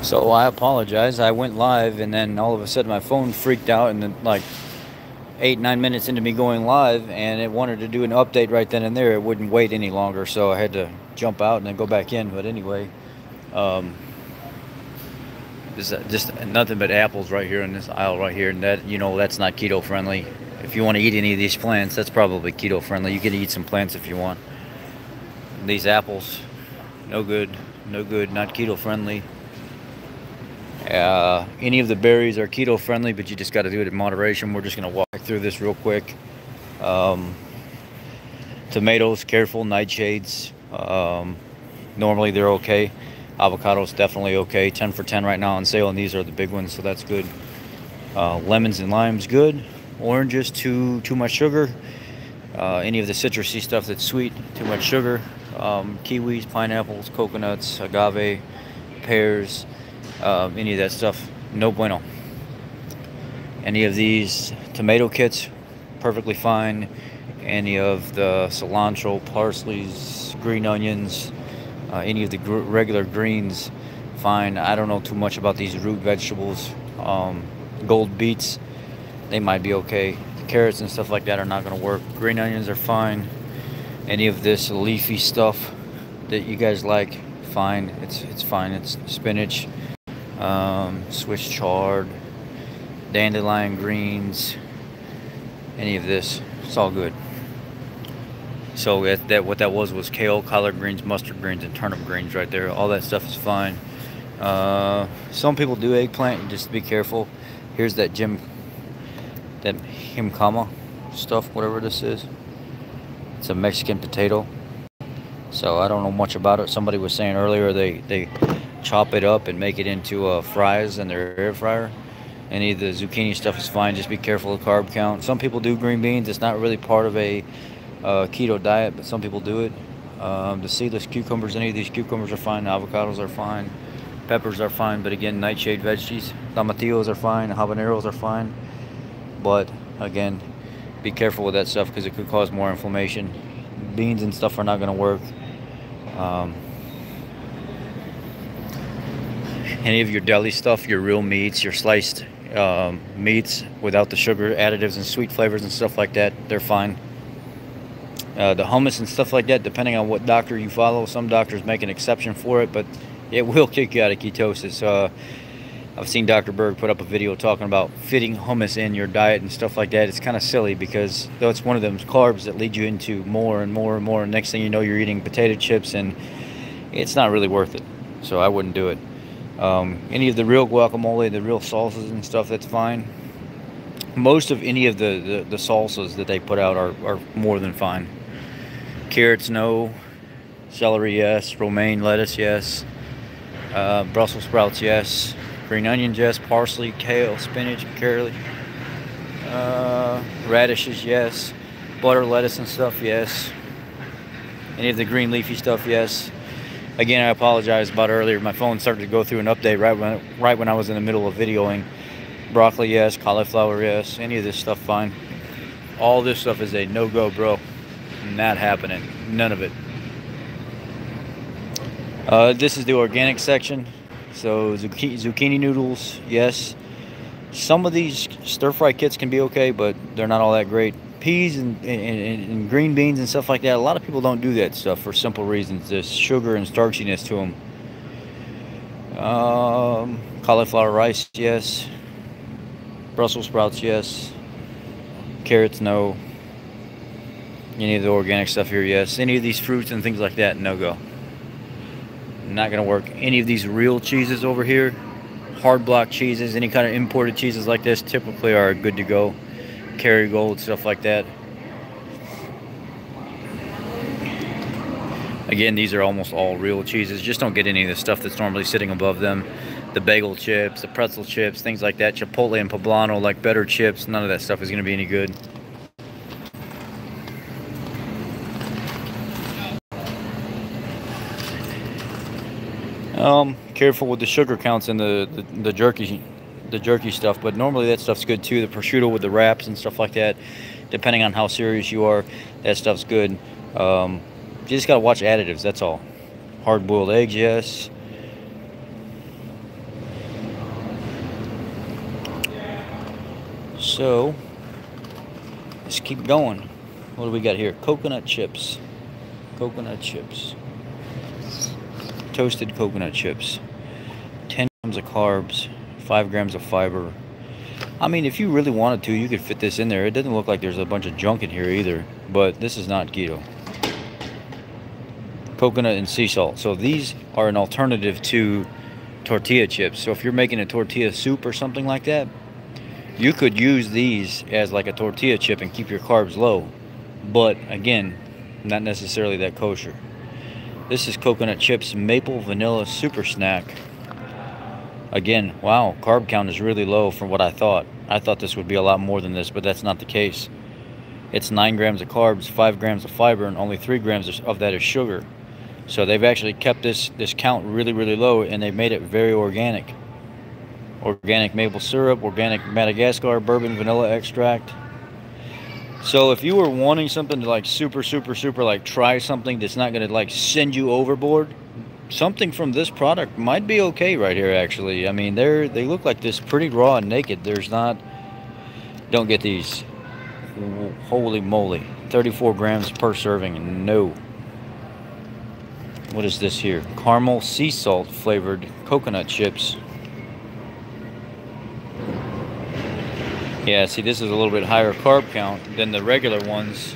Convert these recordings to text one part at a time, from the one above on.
So I apologize. I went live and then all of a sudden my phone freaked out, and then like 8, 9 minutes into me going live, and it wanted to do an update right then and there. It wouldn't wait any longer, so I had to jump out and then go back in. But anyway, um, this is just nothing but apples right here in this aisle right here, and that, that's not keto friendly. If you want to eat any of these plants, that's probably keto friendly. You can eat some plants if you want. These apples, no good, no good, not keto friendly. Any of the berries are keto friendly, but you just got to do it in moderation. We're just going to walk through this real quick. Tomatoes, careful, nightshades. Normally they're okay. Avocados definitely okay. 10 for 10 right now on sale, and these are the big ones, so that's good. Lemons and limes, good. Oranges, too much sugar. Any of the citrusy stuff that's sweet, too much sugar. Kiwis, pineapples, coconuts, agave, pears. Any of that stuff, no bueno. Any of these tomato kits, perfectly fine. Any of the cilantro, parsleys, green onions, any of the regular greens, fine. I don't know too much about these root vegetables. Gold beets, they might be okay. The carrots and stuff like that are not going to work. Green onions are fine. Any of this leafy stuff that you guys like, fine. It's fine. It's spinach, Swiss chard, dandelion greens, any of this, it's all good. So what that was kale, collard greens, mustard greens, and turnip greens right there. All that stuff is fine. Some people do eggplant, just be careful. Here's that himkama stuff, whatever this is. It's a Mexican potato. So I don't know much about it. Somebody was saying earlier they chop it up and make it into fries in their air fryer. Any of the zucchini stuff is fine. Just be careful of carb count. Some people do green beans. It's not really part of a keto diet, but some people do it. The seedless cucumbers, any of these cucumbers are fine. Avocados are fine. Peppers are fine. But again, nightshade veggies. Tomatillos are fine. Habaneros are fine. But again, be careful with that stuff because it could cause more inflammation. Beans and stuff are not going to work. Any of your deli stuff, your real meats, your sliced meats without the sugar additives and sweet flavors and stuff like that, they're fine. The hummus and stuff like that, depending on what doctor you follow, some doctors make an exception for it, but it will kick you out of ketosis. I've seen Dr. Berg put up a video talking about fitting hummus in your diet and stuff like that. It's kind of silly because though it's one of them carbs that lead you into more and more and more, and next thing you know, you're eating potato chips, and it's not really worth it. So I wouldn't do it. Any of the real guacamole, the real salsas and stuff, that's fine. Most of any of the salsas that they put out are more than fine. Carrots, no. Celery, yes. Romaine lettuce, yes. Brussels sprouts, yes. Green onions, yes. Parsley, kale, spinach, carrot. Radishes, yes. Butter, lettuce and stuff, yes. Any of the green leafy stuff, yes. Again, I apologize about earlier. My phone started to go through an update right when I was in the middle of videoing. Broccoli, yes. Cauliflower, yes. Any of this stuff, fine. All this stuff is a no-go, bro. Not happening. None of it. This is the organic section. So zucchini noodles, yes. Some of these stir-fry kits can be okay, but they're not all that great. Peas and green beans and stuff like that, a lot of people don't do that stuff for simple reasons. There's sugar and starchiness to them. Cauliflower rice, yes. Brussels sprouts, yes. Carrots, no. Any of the organic stuff here, yes. Any of these fruits and things like that, no go. Not gonna work. Any of these real cheeses over here, hard block cheeses, any kind of imported cheeses like this typically are good to go. Kerrygold, stuff like that. Again, these are almost all real cheeses. Just don't get any of the stuff that's normally sitting above them. The bagel chips, the pretzel chips, things like that. Chipotle and poblano, like better chips. None of that stuff is going to be any good. Careful with the sugar counts in the jerky stuff, but normally that stuff's good too. The prosciutto with the wraps and stuff like that, depending on how serious you are, that stuff's good. You just gotta watch additives, that's all. Hard-boiled eggs, yes. So let's keep going. What do we got here? Coconut chips. Coconut chips. Toasted coconut chips. 10 grams of carbs, 5 grams of fiber. I mean, if you really wanted to, you could fit this in there. It doesn't look like there's a bunch of junk in here either, but this is not keto. Coconut and sea salt. So these are an alternative to tortilla chips. So if you're making a tortilla soup or something like that, you could use these as like a tortilla chip and keep your carbs low. But again, not necessarily that kosher. This is coconut chips maple vanilla super snack. Again, wow, carb count is really low from what I thought. I thought this would be a lot more than this, but that's not the case. It's 9 grams of carbs, 5 grams of fiber, and only 3 grams of that is sugar. So they've actually kept this count really, really low, and they've made it very organic. Organic maple syrup, organic Madagascar bourbon vanilla extract. So if you were wanting something to like super like try something that's not going to like send you overboard, something from this product might be okay right here actually. I mean, they look like this pretty raw and naked. There's not, don't get these. Holy moly, 34 grams per serving. No. What is this here? Caramel sea salt flavored coconut chips. Yeah, see, this is a little bit higher carb count than the regular ones.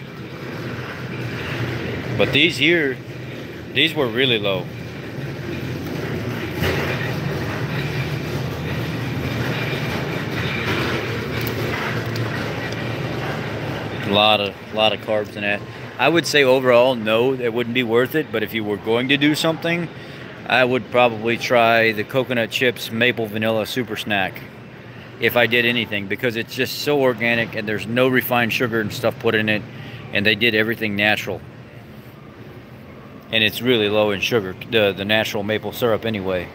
But these here, these were really low. A lot of carbs in that. I would say overall, no, it wouldn't be worth it. But if you were going to do something, I would probably try the coconut chips maple vanilla super snack. If I did anything, because it's just so organic and there's no refined sugar and stuff put in it, and they did everything natural. And it's really low in sugar, the natural maple syrup anyway.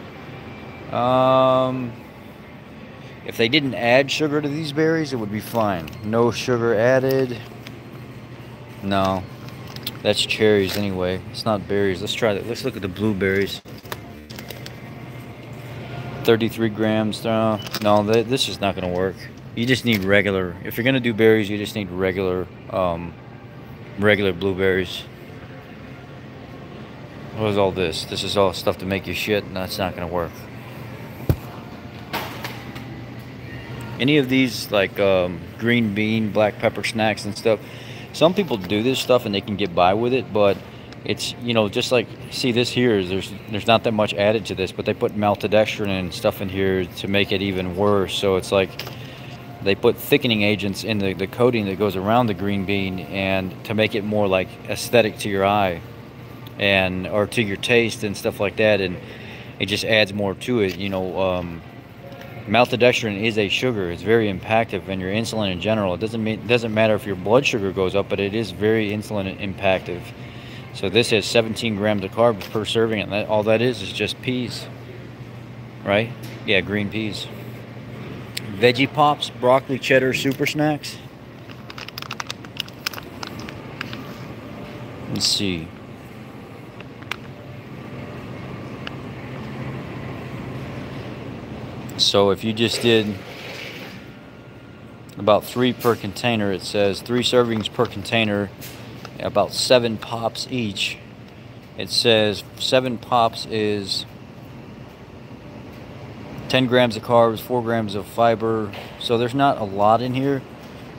If they didn't add sugar to these berries, it would be fine. No sugar added. No, that's cherries anyway. It's not berries. Let's try that. Let's look at the blueberries. 33 grams. No, this is not going to work. You just need regular. If you're going to do berries, you just need regular blueberries. What is all this? This is all stuff to make you shit, and that's not going to work. Any of these, like green bean, black pepper snacks and stuff, some people do this stuff and they can get by with it, but it's, you know, just like, see this here, there's not that much added to this, but they put maltodextrin and stuff in here to make it even worse. So it's like they put thickening agents in the coating that goes around the green bean, and to make it more like aesthetic to your eye and or to your taste and stuff like that, and it just adds more to it. You know, maltodextrin is a sugar. It's very impactful in your insulin in general. It doesn't matter if your blood sugar goes up, but it is very insulin impactful. So this has 17 grams of carbs per serving, and all that is just peas, right? Yeah, green peas. Veggie Pops, broccoli cheddar super snacks. Let's see. So if you just did about 3 per container, it says 3 servings per container, about 7 pops each. It says 7 pops is 10 grams of carbs, 4 grams of fiber. So there's not a lot in here,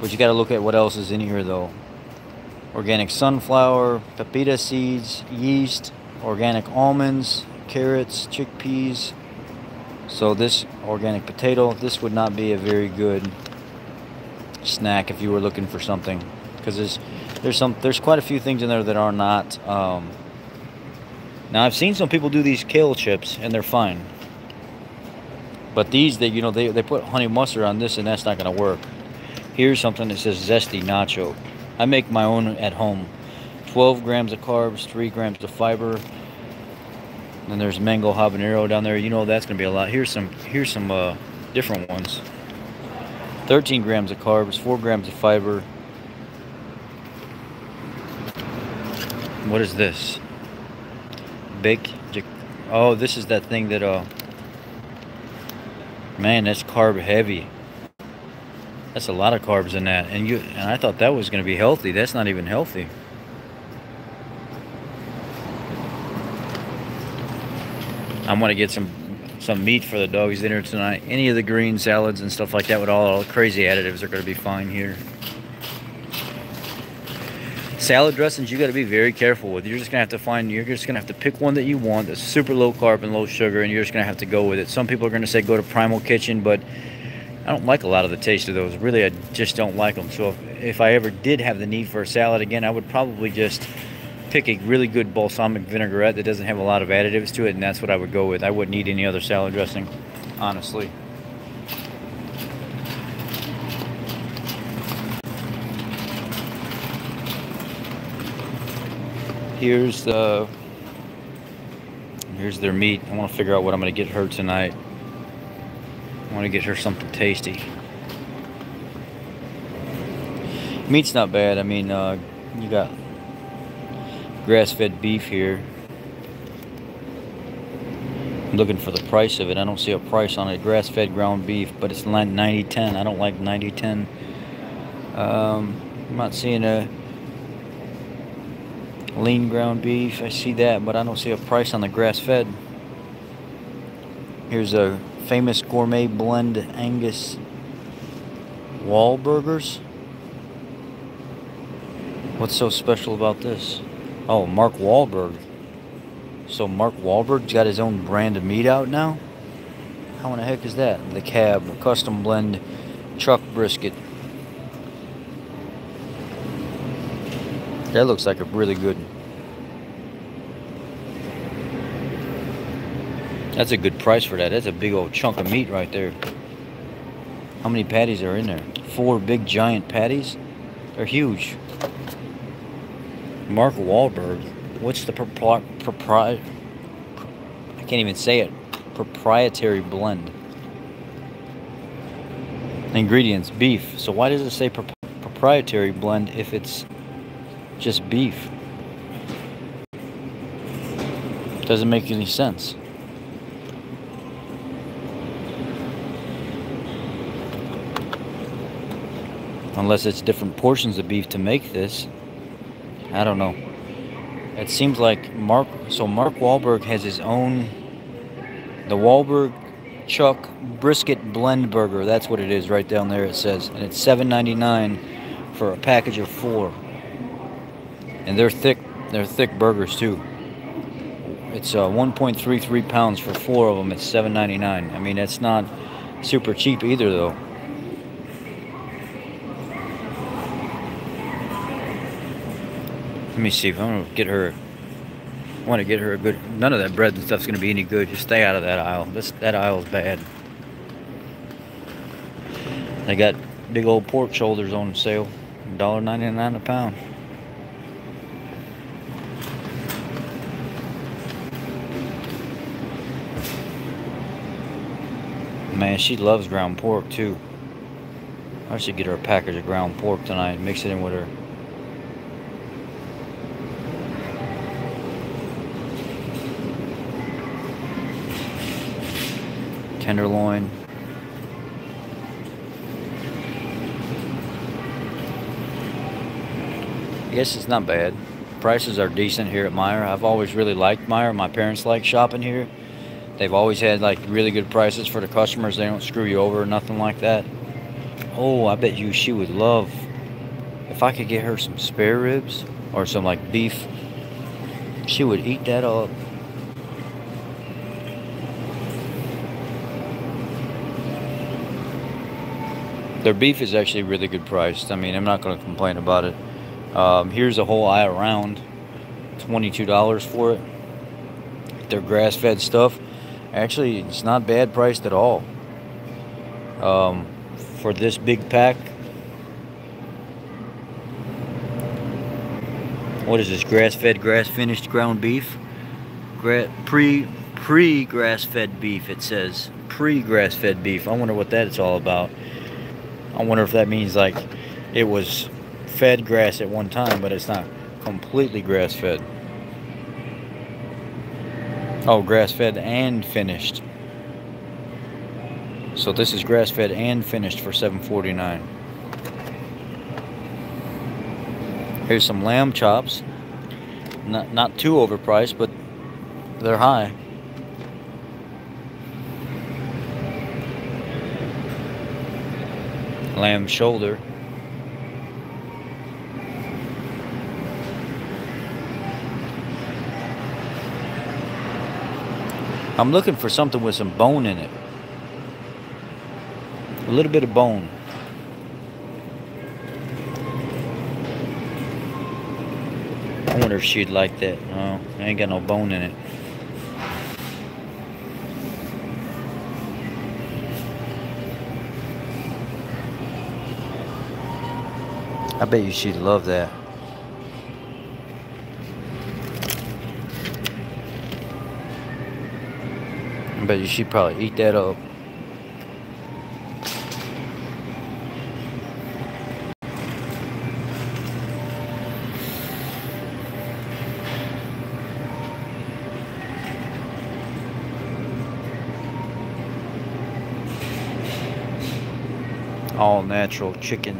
but you got to look at what else is in here though. Organic sunflower, pepita seeds, yeast, organic almonds, carrots, chickpeas. So this organic potato, this would not be a very good snack if you were looking for something, because there's quite a few things in there that are not. Now I've seen some people do these kale chips and they're fine, but these, they put honey mustard on this, and that's not going to work. Here's something that says zesty nacho. I make my own at home. 12 grams of carbs, 3 grams of fiber. Then there's mango habanero down there. You know that's going to be a lot. Here's some different ones. 13 grams of carbs, 4 grams of fiber. What is this? Oh, this is that thing that man, that's carb heavy. That's a lot of carbs in that. And I thought that was going to be healthy. That's not even healthy. I'm going to get some meat for the dog's dinner tonight. Any of the green salads and stuff like that with all the crazy additives are going to be fine here. Salad dressings, you got to be very careful with. You're just going to have to pick one that you want that's super low carb and low sugar, and you're just going to have to go with it. Some people are going to say go to Primal Kitchen, but I don't like a lot of the taste of those. Really, I just don't like them. So if I ever did have the need for a salad again, I would probably just pick a really good balsamic vinaigrette that doesn't have a lot of additives to it, and that's what I would go with. I wouldn't eat any other salad dressing, honestly. Here's their meat. I want to figure out what I'm going to get her tonight. I want to get her something tasty. Meat's not bad. I mean, you got grass-fed beef here. I'm looking for the price of it. I don't see a price on it. Grass-fed ground beef, but it's 90-10. I don't like 90-10. I'm not seeing a lean ground beef. I see that, but I don't see a price on the grass-fed. Here's a famous gourmet blend Angus Wahlburgers. What's so special about this? Oh, Mark Wahlberg. So Mark Wahlberg's got his own brand of meat out now? How in the heck is that? The Cab Custom Blend Chuck Brisket. That looks like a really good. That's a good price for that. That's a big old chunk of meat right there. How many patties are in there? 4 big giant patties? They're huge. Mark Wahlberg. What's the I can't even say it. Proprietary blend. Ingredients, beef. So why does it say proprietary blend if it's just beef? Doesn't make any sense. Unless it's different portions of beef to make this. I don't know. It seems like Mark Wahlberg has his own, the Wahlberg Chuck Brisket Blend Burger. That's what it is right down there, it says. And it's $7.99 for a package of 4. And they're thick burgers too. It's 1.33 pounds for 4 of them. It's $7.99. I mean, it's not super cheap either though. Let me see if I'm gonna get her. I want to get her a good. None of that bread and stuff's gonna be any good. Just stay out of that aisle. That aisle's bad. They got big old pork shoulders on sale, $1.99 a pound. Man, she loves ground pork too. I should get her a package of ground pork tonight. Mix it in with her. Tenderloin. I guess it's not bad. Prices are decent here at Meijer. I've always really liked Meijer. My parents like shopping here. They've always had like really good prices for the customers. They don't screw you over or nothing like that. Oh, I bet you she would love if I could get her some spare ribs or some like beef. She would eat that up. Their beef is actually really good priced. I mean, I'm not going to complain about it. Here's a whole aisle around. $22 for it. Their grass-fed stuff. Actually, it's not bad priced at all. For this big pack. What is this? Grass-fed, grass-finished ground beef? Pre-grass-fed beef, it says. Pre-grass-fed beef. I wonder what that's all about. I wonder if that means like it was fed grass at one time, but it's not completely grass-fed. Oh, grass-fed and finished. So this is grass-fed and finished for $7.49. Here's some lamb chops. Not too overpriced, but they're high. Lamb shoulder. I'm looking for something with some bone in it. A little bit of bone. I wonder if she'd like that. No, ain't got no bone in it. I bet you she'd love that. I bet you she'd probably eat that up. All natural chicken.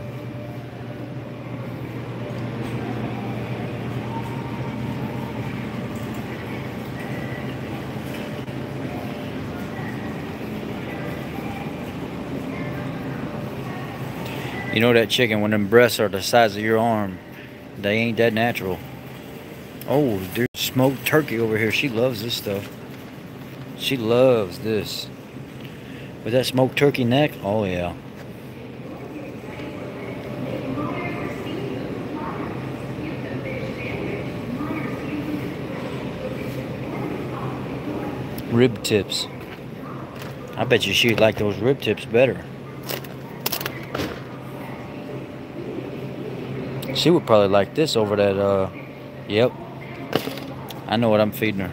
You know that chicken, when them breasts are the size of your arm, they ain't that natural. Oh, there's smoked turkey over here. She loves this stuff. She loves this. With that smoked turkey neck, oh yeah. Rib tips. I bet you she'd like those rib tips better. She would probably like this over that, yep. I know what I'm feeding her.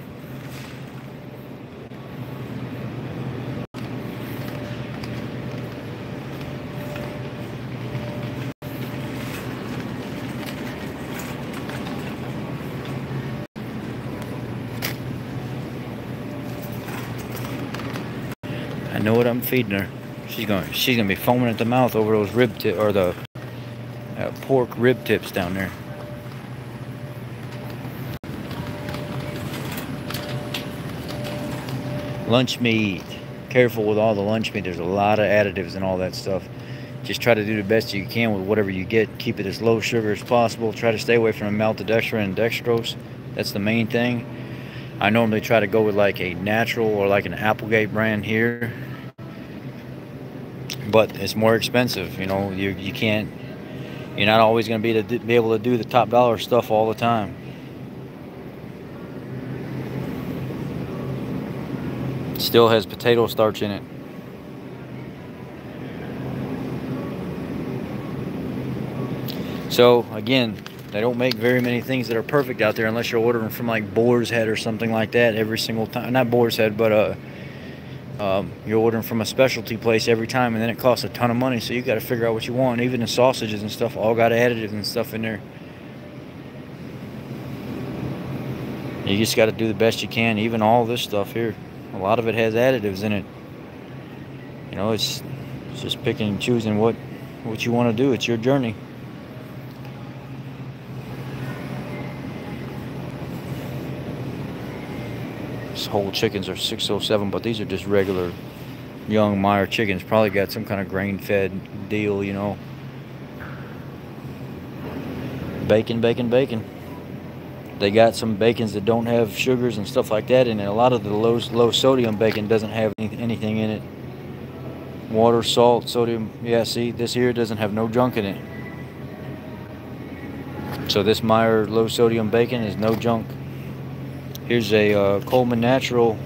I know what I'm feeding her. She's gonna be foaming at the mouth over those rib tips, or the pork rib tips down there. Lunch meat. Careful with all the lunch meat. There's a lot of additives and all that stuff. Just try to do the best you can with whatever you get. Keep it as low sugar as possible. Try to stay away from maltodextrin and dextrose. That's the main thing. I normally try to go with like a natural or like an Applegate brand here, but it's more expensive. You know, you can't. You're not always going to be able to do the top dollar stuff all the time. Still has potato starch in it. So again, they don't make very many things that are perfect out there unless you're ordering from like Boar's Head or something like that every single time. Not Boar's Head, but you're ordering from a specialty place every time, and then it costs a ton of money. So you got to figure out what you want. Even the sausages and stuff all got additives and stuff in there. You just got to do the best you can. Even all this stuff here, a lot of it has additives in it. You know, it's just picking and choosing what you want to do. It's your journey. These whole chickens are $607, but these are just regular young Meijer chickens. Probably got some kind of grain-fed deal, you know. Bacon, bacon, bacon. They got some bacons that don't have sugars and stuff like that in it. A lot of the low sodium bacon doesn't have anything in it. Water, salt, sodium. Yeah, see, this here doesn't have no junk in it. So this Meijer low sodium bacon is no junk. Here's a Coleman Natural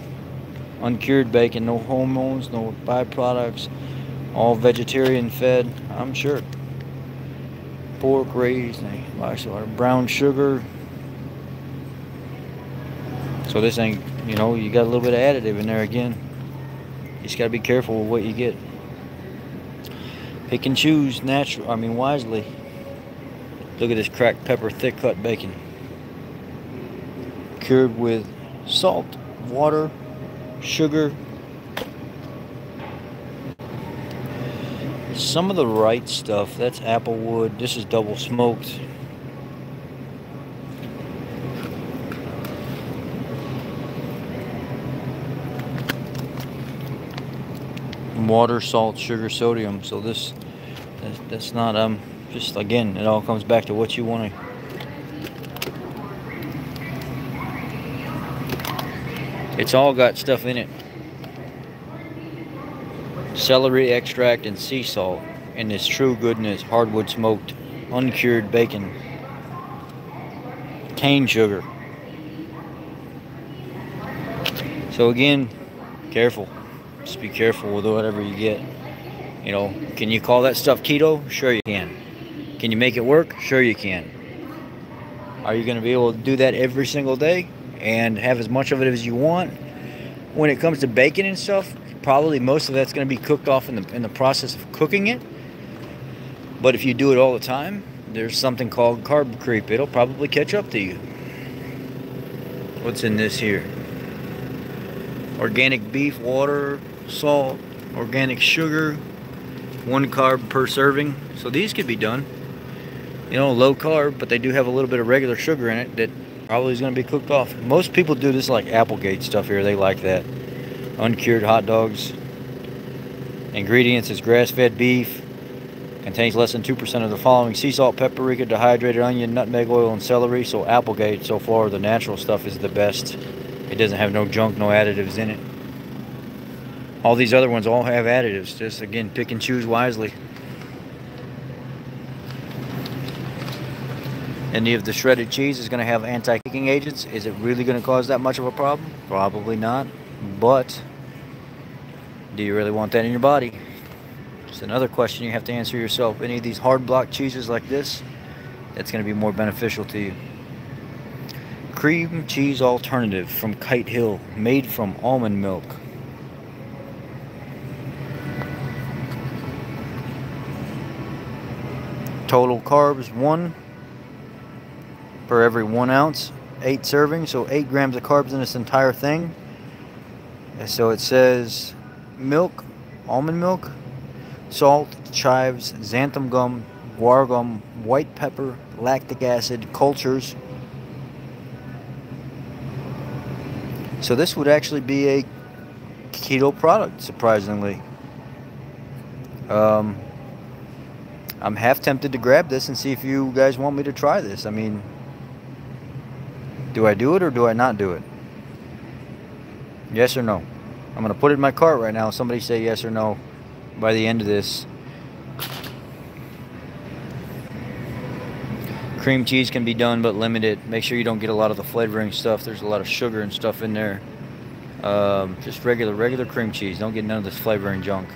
uncured bacon, no hormones, no byproducts, all vegetarian fed, I'm sure. Pork raised, brown sugar. So this ain't, you know, you got a little bit of additive in there again. You just gotta be careful with what you get. Pick and choose wisely. Look at this cracked pepper thick cut bacon. Cured with salt, water, sugar. Some of the right stuff, that's applewood. This is double smoked. water, salt, sugar, sodium. So that's not just, again, it all comes back to what you want to. It's all got stuff in it. Celery extract and sea salt, and its true goodness, hardwood smoked, uncured bacon, cane sugar. So again, careful. Just be careful with whatever you get. You know, can you call that stuff keto? Sure you can. Can you make it work? Sure you can. Are you going to be able to do that every single day and have as much of it as you want? When it comes to bacon and stuff, probably most of that's going to be cooked off in the process of cooking it. But if you do it all the time, there's something called carb creep. It'll probably catch up to you. What's in this here? Organic beef, water, salt, organic sugar, 1 carb per serving. So these could be done. You know, low carb, but they do have a little bit of regular sugar in it that probably is going to be cooked off. Most people do this like Applegate stuff here. They like that. Uncured hot dogs. Ingredients is grass-fed beef. Contains less than 2% of the following: sea salt, paprika, dehydrated onion, nutmeg oil, and celery. So Applegate, so far, the natural stuff is the best. It doesn't have no junk, no additives in it. All these other ones all have additives. Just, again, pick and choose wisely. Any of the shredded cheese is going to have anti-kicking agents. Is it really going to cause that much of a problem? Probably not. But do you really want that in your body? It's another question you have to answer yourself. Any of these hard block cheeses like this, that's going to be more beneficial to you. Cream cheese alternative from Kite Hill, made from almond milk. Total carbs 1 per every 1 ounce, 8 servings, so 8 grams of carbs in this entire thing. And so it says milk, almond milk, salt, chives, xanthan gum, guar gum, white pepper, lactic acid, cultures. So this would actually be a keto product, surprisingly. I'm half tempted to grab this and see if you guys want me to try this. I mean, do I do it or do I not do it? Yes or no? I'm going to put it in my cart right now. Somebody say yes or no by the end of this. Cream cheese can be done, but limited. Make sure you don't get a lot of the flavoring stuff. There's a lot of sugar and stuff in there. Just regular cream cheese. Don't get none of this flavoring junk.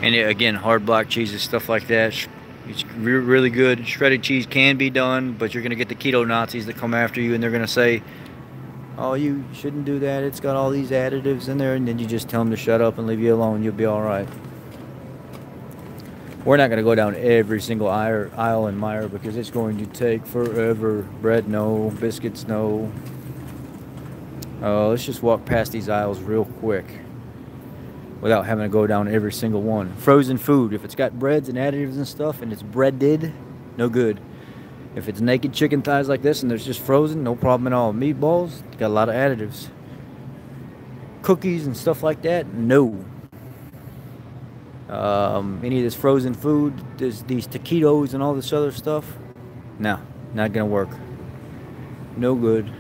And again, hard block cheeses, stuff like that. It's really good. Shredded cheese can be done, but you're going to get the keto Nazis that come after you, and they're going to say, oh, you shouldn't do that. It's got all these additives in there. And then you just tell them to shut up and leave you alone. You'll be all right. We're not going to go down every single aisle in Meijer because it's going to take forever. Bread, no. Biscuits, no. Let's just walk past these aisles real quick without having to go down every single one. Frozen food. If it's got breads and additives and stuff and it's breaded, no good. If it's naked chicken thighs like this and there's just frozen, no problem at all. Meatballs, got a lot of additives. Cookies and stuff like that, no. Any of this frozen food, these taquitos and all this other stuff, no, not gonna work. No good.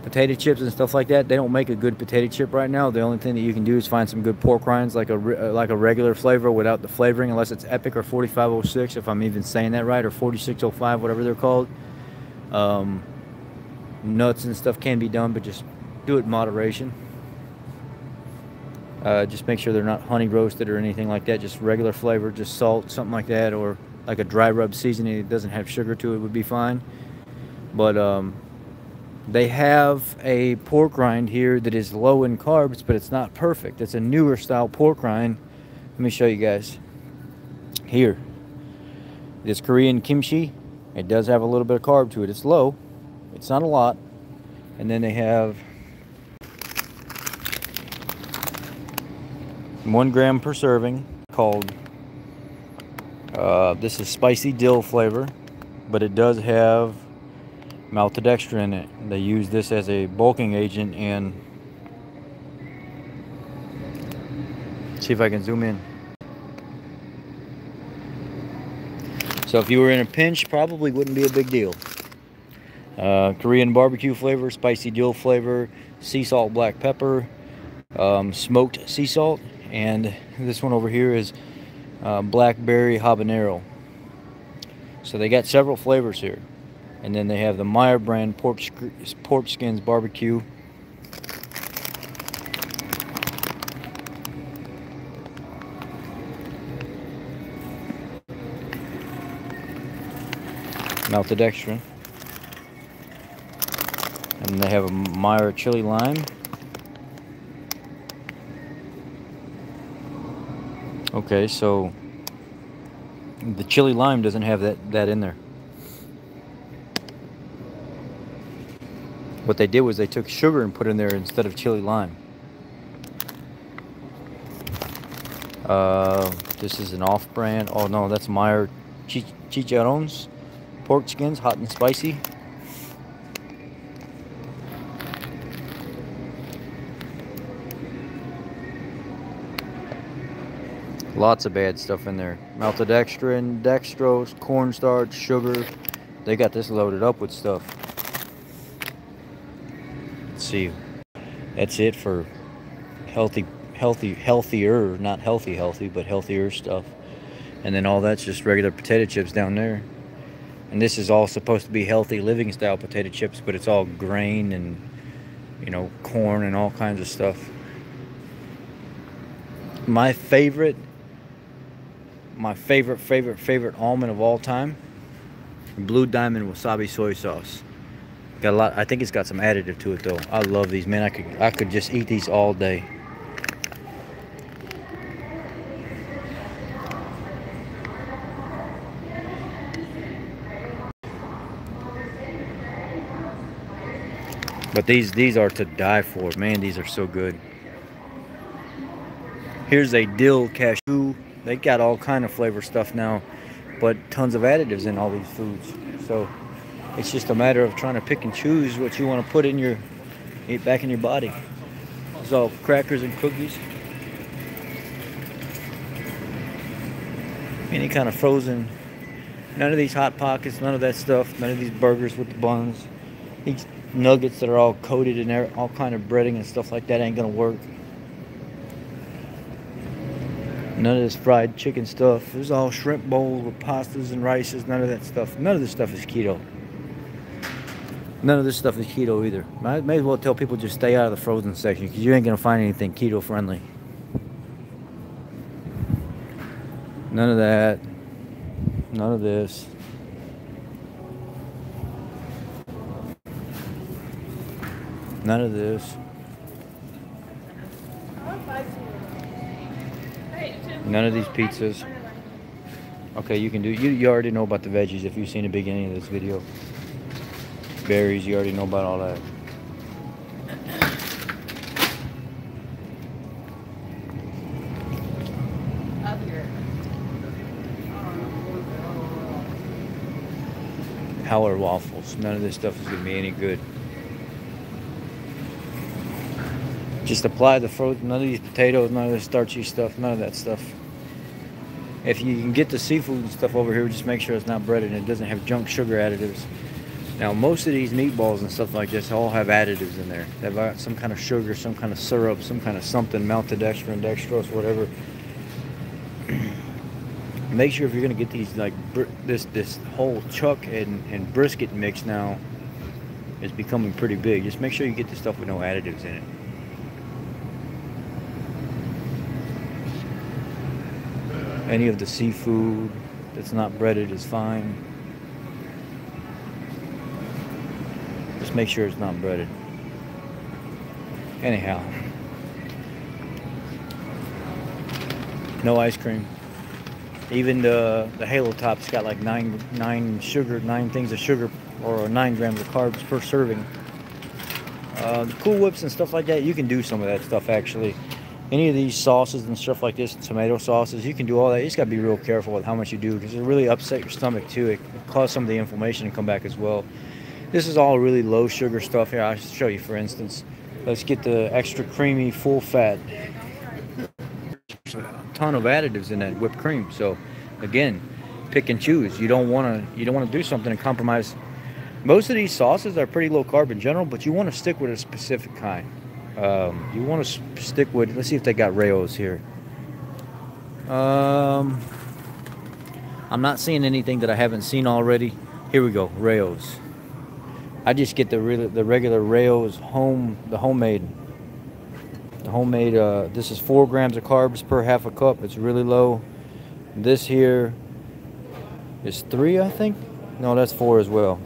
Potato chips and stuff like that, they don't make a good potato chip right now. The only thing that you can do is find some good pork rinds, like a regular flavor without the flavoring, unless it's Epic or 4506, if I'm even saying that right, or 4605, whatever they're called. Nuts and stuff can be done, but just do it in moderation. Just make sure they're not honey roasted or anything like that. Just regular flavor, just salt, something like that, or like a dry rub seasoning that doesn't have sugar to it would be fine. But they have a pork rind here that is low in carbs, but it's not perfect. It's a newer style pork rind. Let me show you guys. Here, this Korean kimchi, it does have a little bit of carb to it. It's low, it's not a lot. And then they have 1 gram per serving called, this is spicy dill flavor, but it does have maltodextrin in it. They use this as a bulking agent in See if I can zoom in. So if you were in a pinch, probably wouldn't be a big deal. Korean barbecue flavor, spicy dill flavor, sea salt black pepper, smoked sea salt, and this one over here is blackberry habanero. So they got several flavors here. And then they have the Meijer brand pork skins barbecue. Maltodextrin. And they have a Meijer chili lime. Okay, so the chili lime doesn't have that in there. What they did was they took sugar and put in there instead of chili lime. This is an off-brand. Oh no, that's Meijer chicharrones, pork skins, hot and spicy. Lots of bad stuff in there. Maltodextrin, dextrose, cornstarch, sugar. They got this loaded up with stuff. Let's see. That's it for healthier, not healthy, but healthier stuff. And then all that's just regular potato chips down there. And this is all supposed to be healthy living style potato chips, but it's all grain and, you know, corn and all kinds of stuff. My favorite almond of all time, Blue Diamond wasabi soy sauce. Got a lot. I think it's got some additive to it though. I love these, man. I could just eat these all day. But these are to die for, man. These are so good. Here's a dill cashew. They got all kind of flavor stuff now, but tons of additives in all these foods. So it's just a matter of trying to pick and choose what you want to put in your, eat back in your body. It's all crackers and cookies. Any kind of frozen. None of these Hot Pockets, none of that stuff. None of these burgers with the buns. These nuggets that are all coated in there, all kind of breading and stuff like that ain't gonna work. None of this fried chicken stuff. There's all shrimp bowls with pastas and rices. None of that stuff. None of this stuff is keto. None of this stuff is keto either. I may as well tell people just stay out of the frozen section because you ain't gonna find anything keto friendly. None of that. None of this. None of this. None of these pizzas. Okay, you can do. You already know about the veggies if you've seen the beginning of this video. Berries, you already know about all that. Howler waffles. None of this stuff is gonna be any good. Just apply the frozen. None of these potatoes, none of this starchy stuff, none of that stuff. If you can get the seafood and stuff over here, just make sure it's not breaded and it doesn't have junk sugar additives. Now, most of these meatballs and stuff like this all have additives in there. They've got some kind of sugar, some kind of syrup, some kind of something, maltodextrin, dextrose, whatever. Make sure if you're gonna get these, like this whole chuck and brisket mix now is becoming pretty big. Just make sure you get the stuff with no additives in it. Any of the seafood that's not breaded is fine. Just make sure it's not breaded. Anyhow, no ice cream. Even the Halo Top's got like nine things of sugar, or 9 grams of carbs per serving. The Cool Whips and stuff like that, you can do some of that stuff actually. Any of these sauces and stuff like this, tomato sauces, you can do all that. You just got to be real careful with how much you do because it really upset your stomach too. It cause some of the inflammation to come back as well. This is all really low sugar stuff here. I'll show you for instance. Let's get the extra creamy, full fat. ton of additives in that whipped cream. So again, pick and choose. You don't want to do something and compromise. Most of these sauces are pretty low carb in general, but you want to stick with a specific kind. You want to stick with, let's see if they got Rayo's here. I'm not seeing anything that I haven't seen already. Here we go, Rayo's. I just get the regular Rayo's homemade. The homemade, this is 4 grams of carbs per half a cup. It's really low. This here is 3, I think. No, that's 4 as well.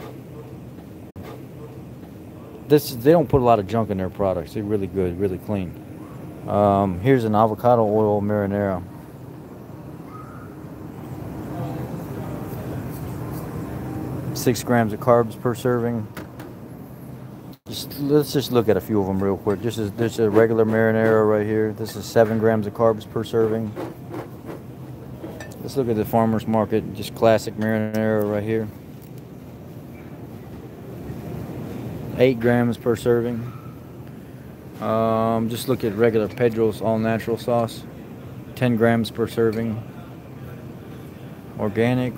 They don't put a lot of junk in their products. They're really good, really clean. Here's an avocado oil marinara. Six grams of carbs per serving. Let's just look at a few of them real quick. This is a regular marinara right here. This is 7 grams of carbs per serving. Let's look at the farmer's market, just classic marinara right here. 8 grams per serving. Just look at regular Pedro's all natural sauce. 10 grams per serving. Organic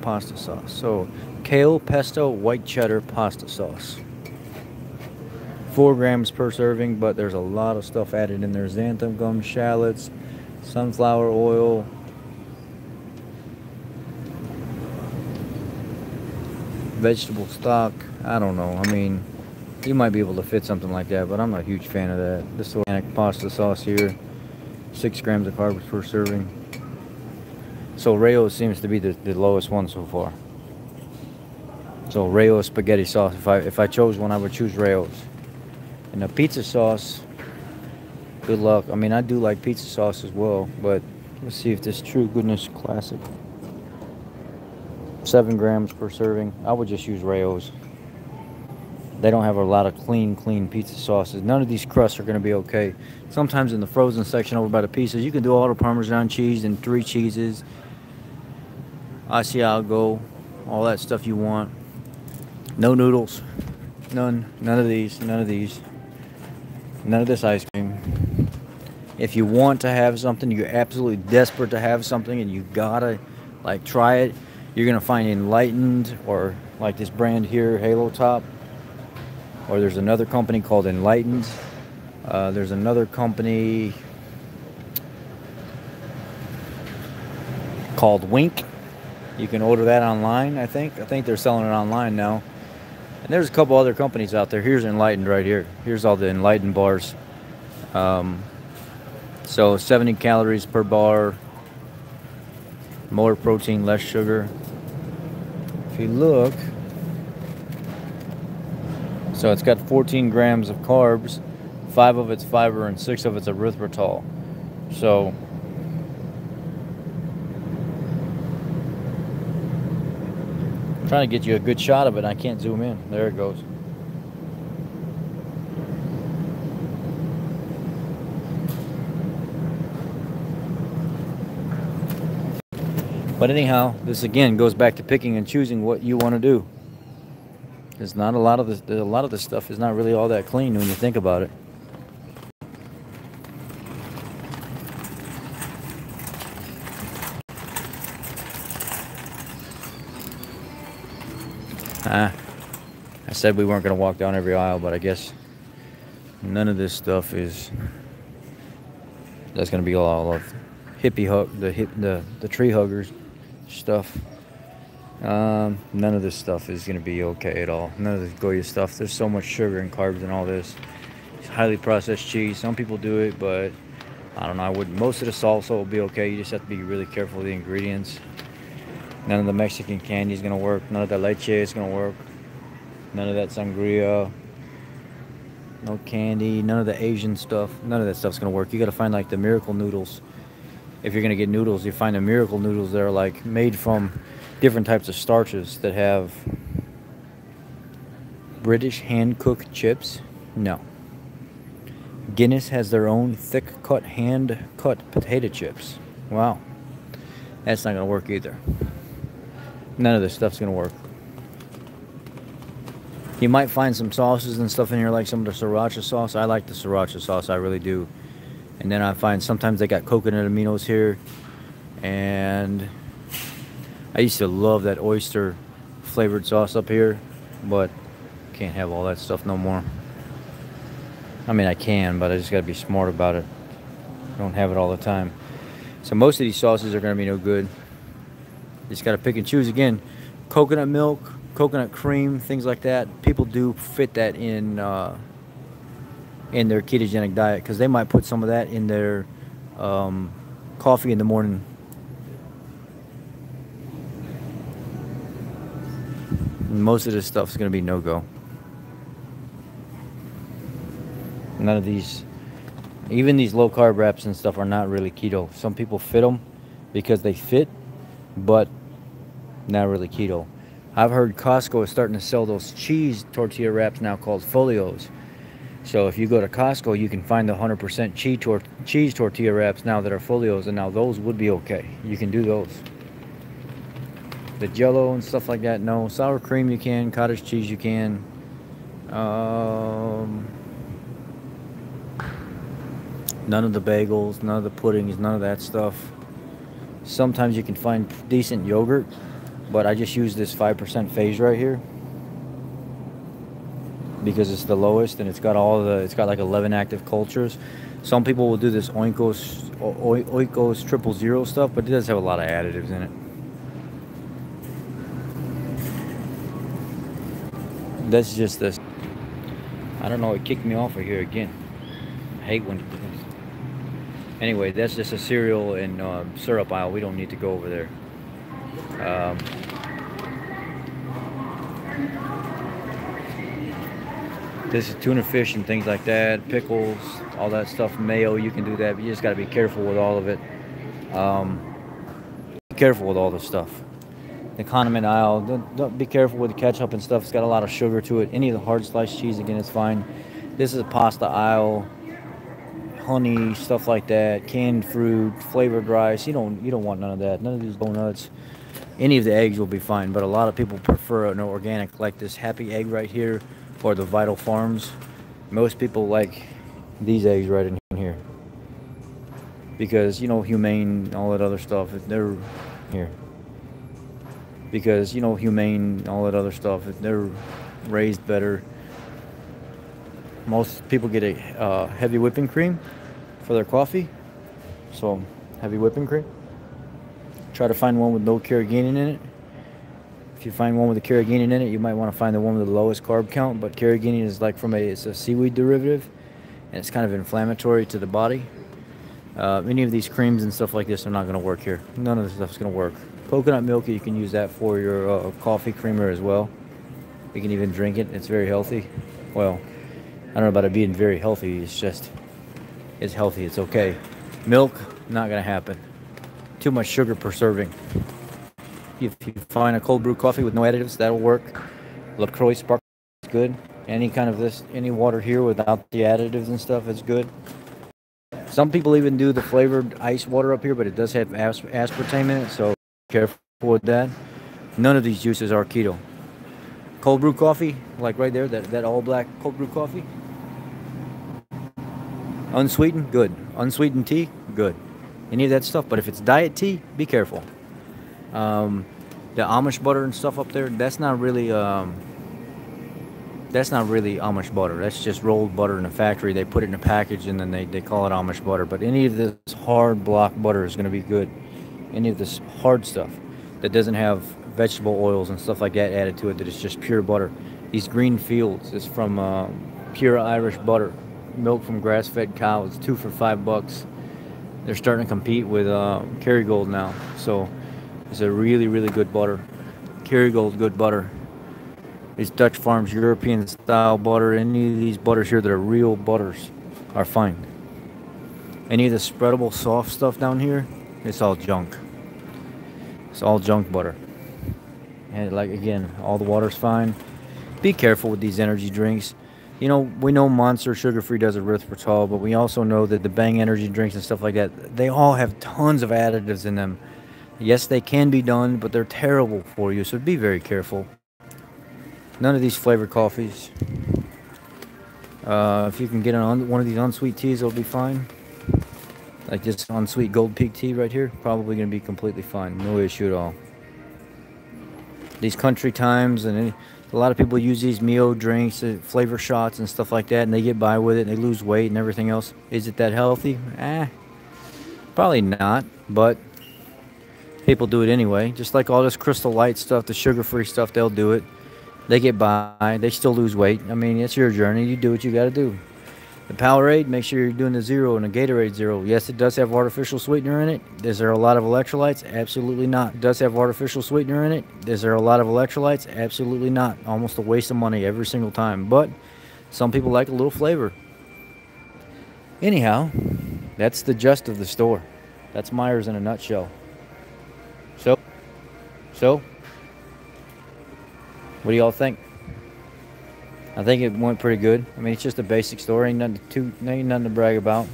pasta sauce. So kale, pesto, white cheddar pasta sauce. 4 grams per serving, but there's a lot of stuff added in there. Xanthan gum, shallots, sunflower oil. Vegetable stock. I don't know. I mean, you might be able to fit something like that, but I'm not a huge fan of that. This organic pasta sauce here, 6 grams of carbs per serving. So Rayo's seems to be the lowest one so far. So Rayo's spaghetti sauce. If I chose one, I would choose Rayo's. And the pizza sauce, good luck. I mean, I do like pizza sauce as well, but let's see if this True Goodness Classic. 7 grams per serving. I would just use Rayo's. They don't have a lot of clean pizza sauces. None of these crusts are going to be okay. Sometimes in the frozen section over by the pizzas, you can do all the Parmesan cheese and 3 cheeses, Asiago, all that stuff you want. No noodles. None of these. None of these. None of this ice cream. If you want to have something, you're absolutely desperate to have something, and you gotta like try it, you're gonna find Enlightened, or like this brand here, Halo Top. Or there's another company called Enlightened. There's another company called Wink. You can order that online, I think. I think they're selling it online now. And there's a couple other companies out there. Here's Enlightened right here. Here's all the Enlightened bars. So 70 calories per bar. More protein, less sugar. If you look, so it's got 14 grams of carbs, 5 of it's fiber, and 6 of it's erythritol. So I'm trying to get you a good shot of it. I can't zoom in. There it goes. But anyhow, this again goes back to picking and choosing what you want to do. There's not a lot of this. A lot of this stuff is not really all that clean when you think about it. I said we weren't going to walk down every aisle, but I guess none of this stuff is. That's going to be all of hippie hug, the tree huggers stuff. None of this stuff is going to be okay at all. None of this Goya stuff. There's so much sugar and carbs and all this. It's highly processed cheese. Some people do it, but I don't know. I wouldn't. Most of the salsa will be okay. You just have to be really careful with the ingredients. None of the Mexican candy is going to work. None of the leche is going to work. None of that sangria. No candy. None of the Asian stuff. None of that stuff's going to work. You got to find like the miracle noodles. If you're going to get noodles, you find the miracle noodles that are like made from different types of starches that have British hand-cooked chips. No. Guinness has their own thick-cut, hand-cut potato chips. Wow. That's not going to work either. None of this stuff's going to work. You might find some sauces and stuff in here, like some of the sriracha sauce. I like the sriracha sauce. I really do. And then I find sometimes they got coconut aminos here. And I used to love that oyster flavored sauce up here, but can't have all that stuff no more. I mean, I can, but I just got to be smart about it. I don't have it all the time. So most of these sauces are going to be no good. You just got to pick and choose. Again, coconut milk, coconut cream, things like that. People do fit that in their ketogenic diet, because they might put some of that in their coffee in the morning. And most of this stuff is going to be no-go. None of these, even these low-carb wraps and stuff, are not really keto. Some people fit them because they fit, but not really keto. I've heard Costco is starting to sell those cheese tortilla wraps now called Folios. So if you go to Costco, you can find the 100% cheese tortilla wraps now that are Folios, and now those would be okay. You can do those. The Jello and stuff like that, no. Sour cream you can, cottage cheese you can. None of the bagels, none of the puddings, none of that stuff. Sometimes you can find decent yogurt, but I just use this 5% phase right here because it's the lowest, and it's got like 11 active cultures. Some people will do this Oikos 000 stuff, but it does have a lot of additives in it. That's just this. I don't know, it kicked me off of here again. I hate when it does. Anyway, that's just a cereal and syrup aisle. We don't need to go over there. This is tuna fish and things like that, pickles, all that stuff, mayo, you can do that, but you just got to be careful with all of it. Be careful with all this stuff. The condiment aisle, don't be careful with the ketchup and stuff. It's got a lot of sugar to it. Any of the hard sliced cheese, again, is fine. This is a pasta aisle. Honey, stuff like that, canned fruit, flavored rice. You don't want none of that. None of these donuts. Any of the eggs will be fine, but a lot of people prefer an organic, like this Happy Egg right here, or the Vital Farms. Most people like these eggs right in here because, you know, humane, all that other stuff. They're here because, you know, humane, all that other stuff. They're raised better. Most people get a heavy whipping cream for their coffee. So, heavy whipping cream. Try to find one with no carrageenan in it. If you find one with a carrageenan in it, you might want to find the one with the lowest carb count. But carrageenan is like it's a seaweed derivative, and it's kind of inflammatory to the body. Any of these creams and stuff like this are not going to work here. None of this stuff is going to work. Coconut milk, you can use that for your coffee creamer as well. You can even drink it. It's very healthy. Well, I don't know about it being very healthy. It's just, it's healthy. It's okay. Milk, not going to happen. Too much sugar per serving. If you find a cold brew coffee with no additives, that'll work. LaCroix Sparkling is good. Any kind of any water here without the additives and stuff is good. Some people even do the flavored ice water up here, but it does have aspartame in it, so be careful with that. None of these juices are keto. Cold brew coffee, like right there, that all black cold brew coffee. Unsweetened, good. Unsweetened tea, good. Any of that stuff, but if it's diet tea, be careful. The Amish butter and stuff up there, that's not really Amish butter. That's just rolled butter in a factory. They put it in a package and then they call it Amish butter. But any of this hard block butter is going to be good. Any of this hard stuff that doesn't have vegetable oils and stuff like that added to it, that is just pure butter. These Green Fields is from pure Irish butter, milk from grass-fed cows, 2 for $5. They're starting to compete with Kerrygold now, so it's a really, really good butter. Kerrygold, good butter. These Dutch Farms European style butter, any of these butters here that are real butters are fine. Any of the spreadable soft stuff down here, it's all junk. It's all junk butter. And like, again, all the water's fine. Be careful with these energy drinks. You know, we know Monster sugar-free does erythritol, but we also know that the Bang energy drinks and stuff like that, they all have tons of additives in them. Yes, they can be done, but they're terrible for you, so be very careful. None of these flavored coffees. If you can get one of these unsweet teas, it'll be fine. Like this unsweet Gold Peak tea right here, probably going to be completely fine. No issue at all. These country times and a lot of people use these Mio drinks, flavor shots and stuff like that, and they get by with it and they lose weight and everything else. Is it that healthy? Probably not, but people do it anyway. Just like all this Crystal Light stuff, the sugar-free stuff, they'll do it. They get by. They still lose weight. I mean, it's your journey. You do what you got to do. The Powerade, make sure you're doing the Zero and the Gatorade Zero. Yes, it does have artificial sweetener in it. Is there a lot of electrolytes? Absolutely not. It does have artificial sweetener in it. Is there a lot of electrolytes? Absolutely not. Almost a waste of money every single time. But some people like a little flavor. Anyhow, that's the gist of the store. That's Meijer's in a nutshell. So, what do y'all think? I think it went pretty good. I mean, it's just a basic store. Ain't nothing to brag about.